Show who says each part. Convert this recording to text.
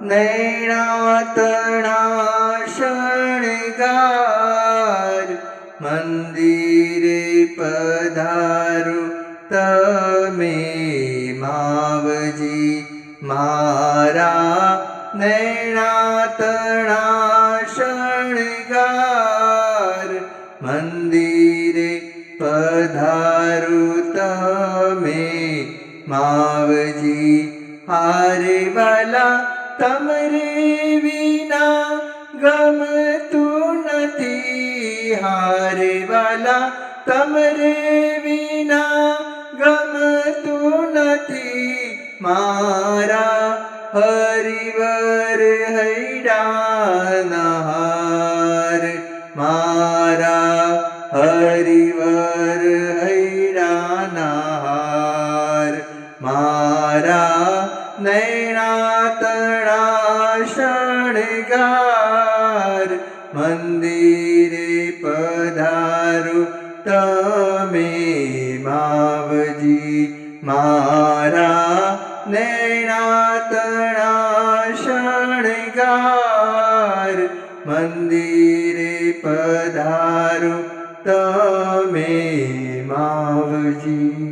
Speaker 1: નૈણાતણા શણગાર મંદિરે પધારો તમે માવજી મારા નૈણાતણા શણગાર મંદિરે પધારો તમે માવજી હારે વાલા તમરે વિના ગમતું નથી હારે વાલા તમરે વિના ગમતું નથી મારા હરિવર હૈડાના હાર મારા હરિવર હૈડાના હાર મારા નૈણાતણા શણગાર મંદિરે પધારો તમે માવજી મારા નૈણાતણા શણગાર મંદિરે પધારો તમે માવજી।